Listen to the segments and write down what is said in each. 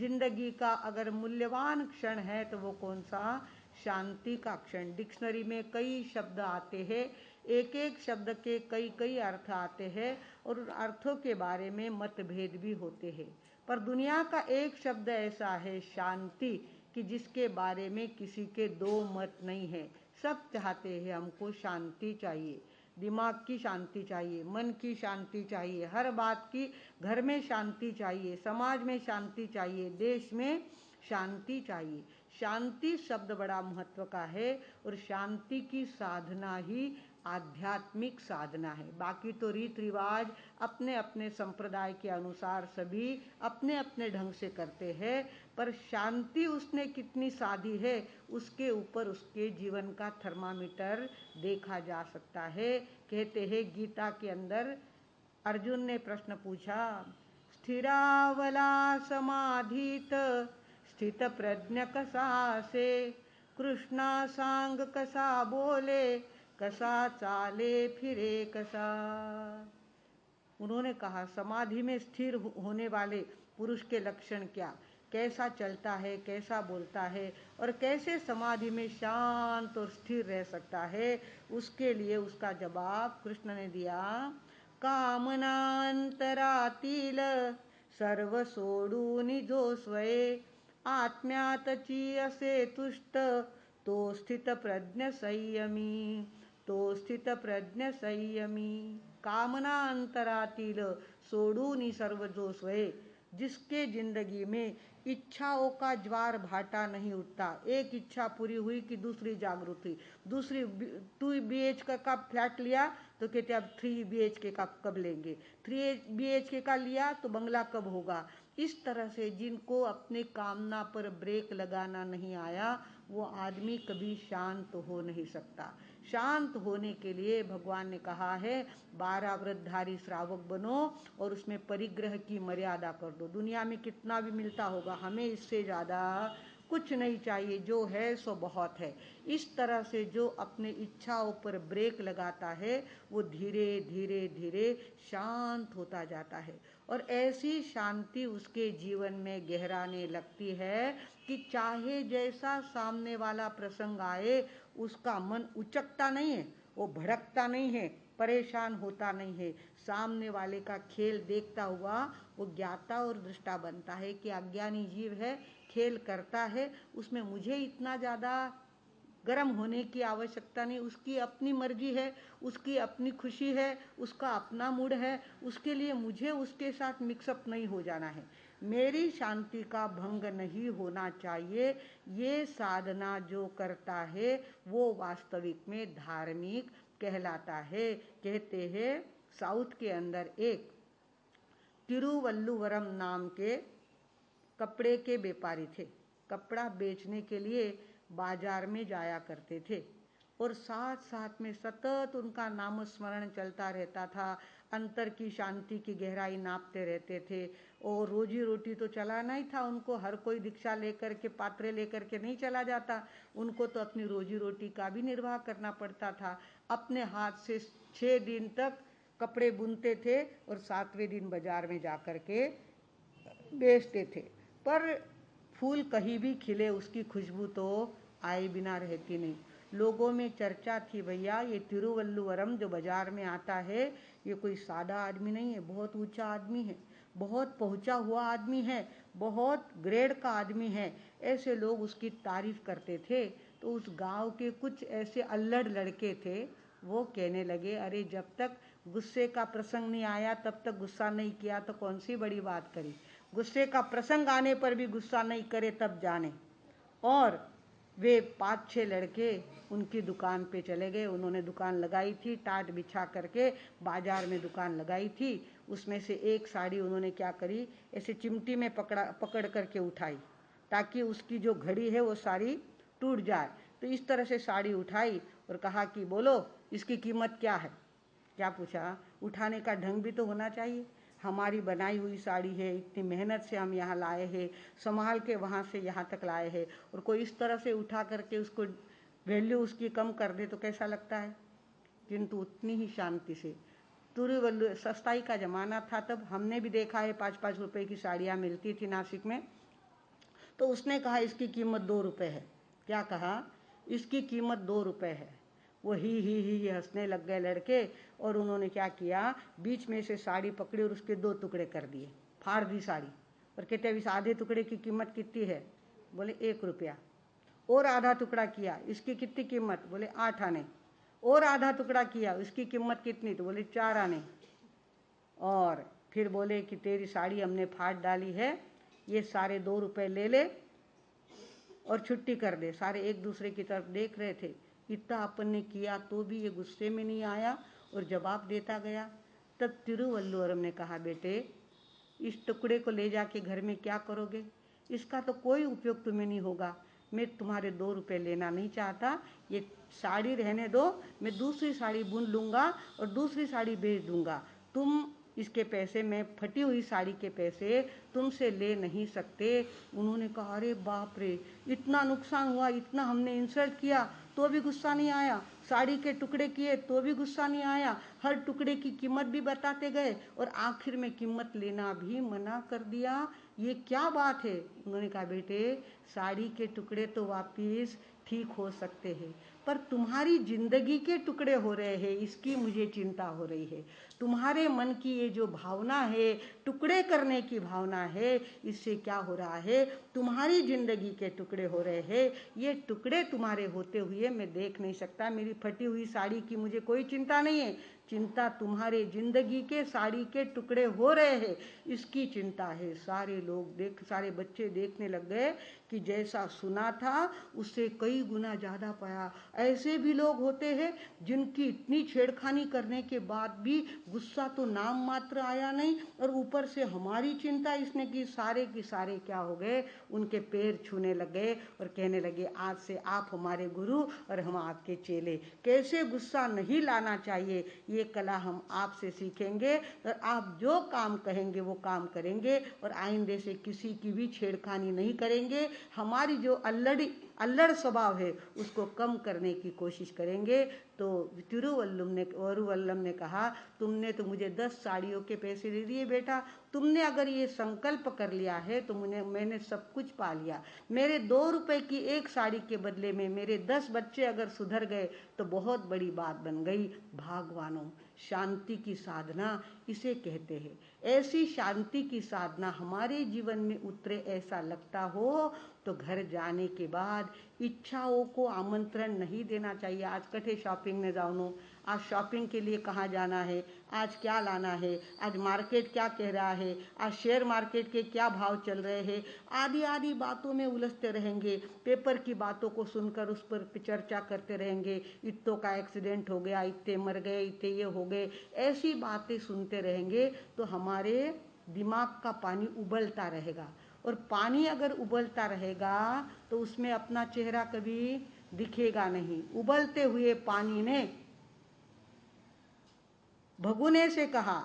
जिंदगी का अगर मूल्यवान क्षण है तो वो कौन सा? शांति का क्षण। डिक्शनरी में कई शब्द आते हैं, एक एक शब्द के कई कई अर्थ आते हैं और उन अर्थों के बारे में मतभेद भी होते हैं, पर दुनिया का एक शब्द ऐसा है शांति कि जिसके बारे में किसी के दो मत नहीं है। सब चाहते हैं हमको शांति चाहिए, दिमाग की शांति चाहिए, मन की शांति चाहिए, हर बात की, घर में शांति चाहिए, समाज में शांति चाहिए, देश में शांति चाहिए। शांति शब्द बड़ा महत्व का है और शांति की साधना ही आध्यात्मिक साधना है। बाकी तो रीति रिवाज अपने अपने संप्रदाय के अनुसार सभी अपने अपने ढंग से करते हैं, पर शांति उसने कितनी साधी है उसके ऊपर उसके जीवन का थर्मामीटर देखा जा सकता है। कहते हैं गीता के अंदर अर्जुन ने प्रश्न पूछा, स्थिरावला समाधीत स्थित प्रज्ञ कसा से, कृष्णा सांग कसा बोले, कसा चाले फिरे कसा। उन्होंने कहा समाधि में स्थिर होने वाले पुरुष के लक्षण क्या, कैसा चलता है, कैसा बोलता है और कैसे समाधि में शांत और स्थिर रह सकता है। उसके लिए उसका जवाब कृष्ण ने दिया, कामनांतरातील सर्व सोडून जो स्वये, आत्म्यातची असे तुष्ट तो स्थित प्रज्ञ संयमी, तो स्थित प्रज्ञ संयमी। कामना अंतरातील सोडून सर्व जो सोए, जिसके जिंदगी में इच्छाओं का ज्वार भाटा नहीं उठता। एक इच्छा पूरी हुई कि दूसरी जागृत हुई, दूसरी 2 BHK का फ्लैट लिया तो कहते अब 3 BHK का कब लेंगे, 3 BHK का लिया तो बंगला कब होगा। इस तरह से जिनको अपने कामना पर ब्रेक लगाना नहीं आया वो आदमी कभी शांत हो नहीं सकता। शांत होने के लिए भगवान ने कहा है 12 व्रतधारी श्रावक बनो और उसमें परिग्रह की मर्यादा कर दो। दुनिया में कितना भी मिलता होगा, हमें इससे ज़्यादा कुछ नहीं चाहिए, जो है सो बहुत है। इस तरह से जो अपने इच्छाओं पर ब्रेक लगाता है वो धीरे धीरे धीरे शांत होता जाता है और ऐसी शांति उसके जीवन में गहराने लगती है कि चाहे जैसा सामने वाला प्रसंग आए उसका मन उचकता नहीं है, वो भड़कता नहीं है, परेशान होता नहीं है। सामने वाले का खेल देखता हुआ वो ज्ञाता और दृष्टा बनता है कि अज्ञानी जीव है, खेल करता है, उसमें मुझे इतना ज़्यादा गर्म होने की आवश्यकता नहीं। उसकी अपनी मर्जी है, उसकी अपनी खुशी है, उसका अपना मूड है, उसके लिए मुझे उसके साथ मिक्सअप नहीं हो जाना है। मेरी शांति का भंग नहीं होना चाहिए। ये साधना जो करता है वो वास्तविक में धार्मिक कहलाता है। कहते हैं साउथ के अंदर एक तिरुवल्लुवरम नाम के कपड़े के व्यापारी थे। कपड़ा बेचने के लिए बाजार में जाया करते थे और साथ साथ में सतत उनका नाम स्मरण चलता रहता था, अंतर की शांति की गहराई नापते रहते थे। और रोजी रोटी तो चलाना ही था उनको, हर कोई दीक्षा लेकर के पात्रे लेकर के नहीं चला जाता, उनको तो अपनी रोजी रोटी का भी निर्वाह करना पड़ता था। अपने हाथ से 6 दिन तक कपड़े बुनते थे और 7वें दिन बाजार में जा कर के बेचते थे। पर फूल कहीं भी खिले उसकी खुशबू तो आए बिना रहती नहीं। लोगों में चर्चा थी, भैया ये तिरुवल्लुवरम जो बाजार में आता है ये कोई सादा आदमी नहीं है, बहुत ऊंचा आदमी है, बहुत पहुंचा हुआ आदमी है, बहुत ग्रेड का आदमी है। ऐसे लोग उसकी तारीफ करते थे। तो उस गांव के कुछ ऐसे अल्लड़ लड़के थे, वो कहने लगे अरे जब तक गुस्से का प्रसंग नहीं आया तब तक गुस्सा नहीं किया तो कौन सी बड़ी बात करी, गुस्से का प्रसंग आने पर भी गुस्सा नहीं करे तब जाने। और वे 5-6 लड़के उनकी दुकान पे चले गए। उन्होंने दुकान लगाई थी, टाट बिछा करके बाजार में दुकान लगाई थी। उसमें से एक साड़ी उन्होंने क्या करी, ऐसे चिमटी में पकड़ करके उठाई ताकि उसकी जो घड़ी है वो साड़ी टूट जाए। तो इस तरह से साड़ी उठाई और कहा कि बोलो इसकी कीमत क्या है। क्या पूछा, उठाने का ढंग भी तो होना चाहिए, हमारी बनाई हुई साड़ी है, इतनी मेहनत से हम यहाँ लाए हैं, संभाल के वहाँ से यहाँ तक लाए हैं, और कोई इस तरह से उठा करके उसको वैल्यू उसकी कम कर दे तो कैसा लगता है। किंतु उतनी ही शांति से सस्ताई का ज़माना था तब, हमने भी देखा है 5-5 रुपए की साड़ियाँ मिलती थी नासिक में, तो उसने कहा इसकी कीमत 2 रुपये है। क्या कहा? इसकी कीमत 2 रुपये है। वो ही हंसने लग गए लड़के, और उन्होंने क्या किया, बीच में से साड़ी पकड़ी और उसके 2 टुकड़े कर दिए, फाड़ दी साड़ी, और कहते अब इस आधे टुकड़े की कीमत कितनी है? बोले 1 रुपया। और आधा टुकड़ा किया, इसकी कितनी कीमत? बोले 8 आने। और आधा टुकड़ा किया, उसकी कीमत कितनी? तो बोले 4 आने। और फिर बोले कि तेरी साड़ी हमने फाड़ डाली है, ये सारे 2 रुपये ले ले और छुट्टी कर दे। सारे एक दूसरे की तरफ देख रहे थे, इतना अपन ने किया तो भी ये गुस्से में नहीं आया और जवाब देता गया। तब तिरुवल्लुवरम ने कहा, बेटे इस टुकड़े को ले जाके घर में क्या करोगे? इसका तो कोई उपयोग तुम्हें नहीं होगा। मैं तुम्हारे 2 रुपये लेना नहीं चाहता, ये साड़ी रहने दो, मैं दूसरी साड़ी बुन लूँगा और दूसरी साड़ी बेच दूँगा। तुम इसके पैसे, मैं फटी हुई साड़ी के पैसे तुमसे ले नहीं सकते। उन्होंने कहा, अरे बाप रे, इतना नुकसान हुआ, इतना हमने इंसल्ट किया तो भी गुस्सा नहीं आया, साड़ी के टुकड़े किए तो भी गुस्सा नहीं आया, हर टुकड़े की कीमत भी बताते गए और आखिर में कीमत लेना भी मना कर दिया। ये क्या बात है? उन्होंने कहा, बेटे साड़ी के टुकड़े तो वापिस ठीक हो सकते हैं, पर तुम्हारी जिंदगी के टुकड़े हो रहे हैं, इसकी मुझे चिंता हो रही है। तुम्हारे मन की ये जो भावना है, टुकड़े करने की भावना है, इससे क्या हो रहा है, तुम्हारी जिंदगी के टुकड़े हो रहे हैं। ये टुकड़े तुम्हारे होते हुए मैं देख नहीं सकता। मेरी फटी हुई साड़ी की मुझे कोई चिंता नहीं है, चिंता तुम्हारे जिंदगी के साड़ी के टुकड़े हो रहे हैं, इसकी चिंता है। सारे बच्चे देखने लग गए कि जैसा सुना था उससे कई गुना ज़्यादा पाया। ऐसे भी लोग होते हैं जिनकी इतनी छेड़खानी करने के बाद भी गुस्सा तो नाम मात्र आया नहीं, और ऊपर से हमारी चिंता इसने की। सारे के सारे क्या हो गए, उनके पैर छूने लगे और कहने लगे, आज से आप हमारे गुरु और हम आपके चेले। कैसे गुस्सा नहीं लाना चाहिए ये कला हम आपसे सीखेंगे, और आप जो काम कहेंगे वो काम करेंगे, और आइंदे से किसी की भी छेड़खानी नहीं करेंगे। हमारी जो अल्लड़ स्वभाव है उसको कम करने की कोशिश करेंगे। तो तिरुवल्लुवरम ने कहा, तुमने तो मुझे 10 साड़ियों के पैसे दे दिए बेटा, तुमने अगर ये संकल्प कर लिया है तो मैंने सब कुछ पा लिया। मेरे 2 रुपए की एक साड़ी के बदले में मेरे 10 बच्चे अगर सुधर गए तो बहुत बड़ी बात बन गई। भागवानों, शांति की साधना इसे कहते हैं। ऐसी शांति की साधना हमारे जीवन में उतरे, ऐसा लगता हो तो घर जाने के बाद इच्छाओं को आमंत्रण नहीं देना चाहिए। आज कठे शॉपिंग में जाओ, आज शॉपिंग के लिए कहाँ जाना है, आज क्या लाना है, आज मार्केट क्या कह रहा है, आज शेयर मार्केट के क्या भाव चल रहे हैं, आदि आदि बातों में उलझते रहेंगे। पेपर की बातों को सुनकर उस पर चर्चा करते रहेंगे, इतनों का एक्सीडेंट हो गया, इतने मर गए, इतने ये हो गए, ऐसी बातें सुनते रहेंगे तो हमारे दिमाग का पानी उबलता रहेगा। और पानी अगर उबलता रहेगा तो उसमें अपना चेहरा कभी दिखेगा नहीं। उबलते हुए पानी ने भगोने से कहा,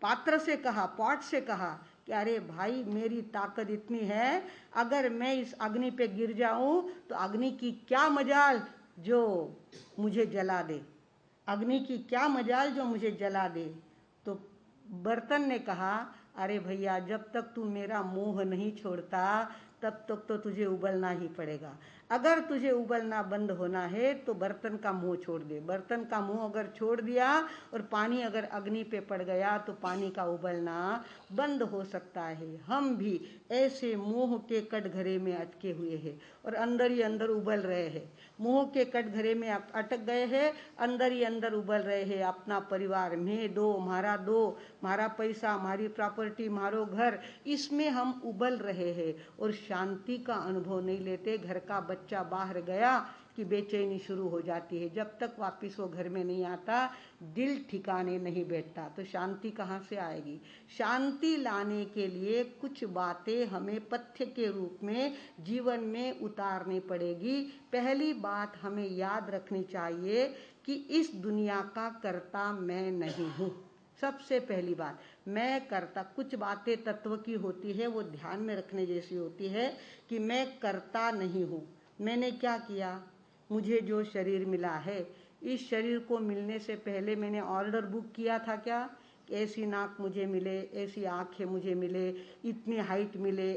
पात्र से कहा, पॉट से कहा कि अरे भाई, मेरी ताकत इतनी है, अगर मैं इस अग्नि पे गिर जाऊं तो अग्नि की क्या मजाल जो मुझे जला दे, अग्नि की क्या मजाल जो मुझे जला दे। तो बर्तन ने कहा, अरे भैया, जब तक तू मेरा मोह नहीं छोड़ता तब तक तो तुझे उबलना ही पड़ेगा। अगर तुझे उबलना बंद होना है तो बर्तन का मुंह छोड़ दे। बर्तन का मुंह अगर छोड़ दिया और पानी अगर अग्नि पे पड़ गया तो पानी का उबलना बंद हो सकता है। हम भी ऐसे मोह के कटघरे में अटके हुए हैं और अंदर ही अंदर उबल रहे हैं। मोह के कटघरे में अटक गए हैं, अंदर ही अंदर उबल रहे हैं। अपना परिवार में दो, हमारा पैसा, हमारी प्रॉपर्टी, हमारो घर, इसमें हम उबल रहे हैं और शांति का अनुभव नहीं लेते। घर का बच्चा बाहर गया कि बेचैनी शुरू हो जाती है, जब तक वापस वो घर में नहीं आता दिल ठिकाने नहीं बैठता, तो शांति कहाँ से आएगी। शांति लाने के लिए कुछ बातें हमें पथ्य के रूप में जीवन में उतारनी पड़ेगी। पहली बात हमें याद रखनी चाहिए कि इस दुनिया का कर्ता मैं नहीं हूँ। सबसे पहली बात, मैं करता। कुछ बातें तत्व की होती है, वो ध्यान में रखने जैसी होती है कि मैं करता नहीं हूँ। मैंने क्या किया, मुझे जो शरीर मिला है, इस शरीर को मिलने से पहले मैंने ऑर्डर बुक किया था क्या, ऐसी नाक मुझे मिले, ऐसी आँखें मुझे मिले, इतनी हाइट मिले,